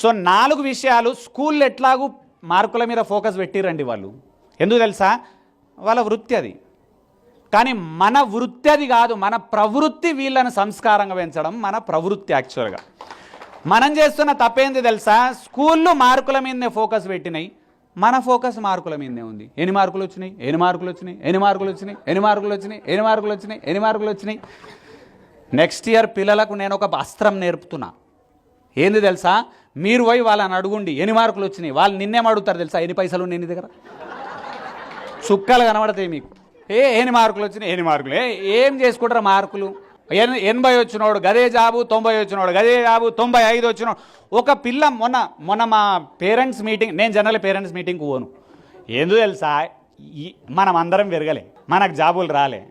So 4 విషయాలు స్కూల్లో ఎట్లాగూ మార్కుల మీద ఫోకస్ పెట్టిరండి వాళ్ళు. ఎందుకు తెలుసా? వాళ్ళ వృత్తి అది. కానీ మన వృత్తి అది కాదు, మన ప్రవృత్తి వీళ్ళని సంస్కారంగా పెంచడం మన ప్రవృత్తి. యాక్చువల్గా మనం చేస్తున్న తప్పేంది తెలుసా? స్కూల్లో మార్కుల మీదనే ఫోకస్ పెట్టినాయి, మన ఫోకస్ మార్కుల మీదనే ఉంది. ఎన్ని మార్కులు వచ్చినాయి, ఎన్ని మార్కులు వచ్చినాయి, ఎన్ని మార్కులు వచ్చినాయి, ఎన్ని మార్కులు వచ్చినాయి, ఎన్ని మార్కులు వచ్చినాయి, ఎన్ని మార్కులు వచ్చినాయి. నెక్స్ట్ ఇయర్ పిల్లలకు నేను ఒక అస్త్రం నేర్పుతున్నా. ఏంది తెలుసా? మీరు పోయి వాళ్ళని అడుగుండి ఎన్ని మార్కులు వచ్చినాయి. వాళ్ళు నిన్నేం అడుగుతారు తెలుసా? ఎన్ని పైసలు ఉన్నాయి నీ దగ్గర? చుక్కలు కనబడతాయి మీకు. ఎన్ని మార్కులు వచ్చినాయి, ఎన్ని మార్కులు. ఏం చేసుకుంటారు మార్కులు? 80 వచ్చినోడు గదే జాబు, 90 వచ్చినోడు గదే జాబు, 95 వచ్చినోడు. ఒక పిల్ల మొన్న మా పేరెంట్స్ మీటింగ్, నేను జనరల్ పేరెంట్స్ మీటింగ్కి పోను. ఎందుకు తెలుసా? మనం అందరం పెరగలే, మనకు జాబులు రాలే,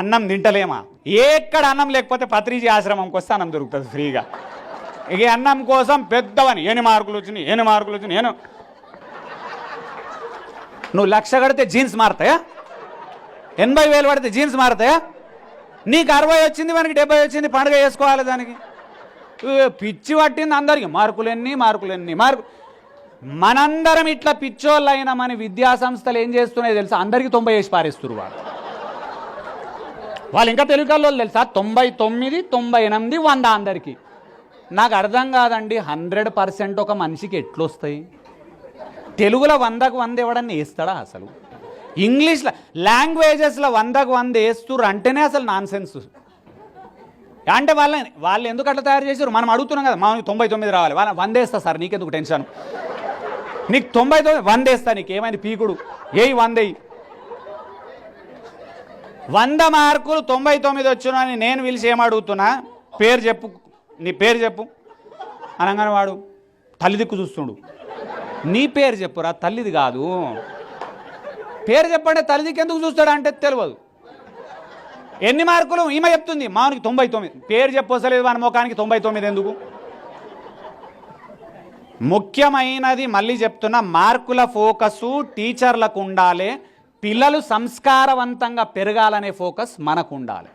అన్నం తింటలేమా. ఎక్కడ అన్నం లేకపోతే పత్రిజీ ఆశ్రమంకి వస్తే అన్నం దొరుకుతుంది ఫ్రీగా. ఇక అన్నం కోసం పెద్దవని ఎన్ని మార్కులు వచ్చినాయి, ఎన్ని మార్కులు వచ్చినాయి. నువ్వు 1,00,000 కడితే జీన్స్ మారుతాయా? 80,000 పడితే జీన్స్ మారుతాయా? నీకు 60 వచ్చింది, మనకి 70 వచ్చింది, పండుగ చేసుకోవాలి దానికి. పిచ్చి పట్టింది అందరికి. మార్కులెన్ని మనందరం ఇట్లా పిచ్చోళ్ళు అయినా మన విద్యా సంస్థలు ఏం చేస్తున్నాయో తెలుసా? అందరికీ 90 వేసి పారేస్తున్నారు వాళ్ళు. ఇంకా తెలుగులో తెలుసా? 99, 98, 100 అందరికీ. నాకు అర్థం కాదండి, 100% ఒక మనిషికి ఎట్లొస్తాయి? తెలుగులో 100కు 100 ఎవడన్నా వేస్తాడా అసలు? ఇంగ్లీష్లో లాంగ్వేజెస్లో 100కు 100 వేస్తుర్రు అంటేనే అసలు నాన్ సెన్స్. అంటే వాళ్ళు ఎందుకు అట్లా తయారు చేశారు? మనం అడుగుతున్నాం కదా, మనకి 99 రావాలి. 100 వేస్తా సార్, నీకెందుకు టెన్షన్? నీకు 99, 100 వేస్తా, నీకు ఏమైంది పీకుడు? 100 100 మార్కులు 99 వచ్చును అని నేను పిలిచి ఏమడుగుతున్నా? పేరు చెప్పు, నీ పేరు చెప్పు అనగానే వాడు తల్లి దిక్కు చూస్తుండు. నీ పేరు చెప్పురా, తల్లిది కాదు. పేరు చెప్పండి, తల్లి దిక్కు ఎందుకు చూస్తాడా అంటే తెలియదు. ఎన్ని మార్కులు ఈమె చెప్తుంది, మానికి 99. పేరు చెప్పొసలేదు వాని ముఖానికి 99 ఎందుకు? ముఖ్యమైనది మళ్ళీ చెప్తున్నా, మార్కుల ఫోకసు టీచర్లకు ఉండాలి, పిల్లలు సంస్కారవంతంగా పెరగాలనే ఫోకస్ మనకు ఉండాలి.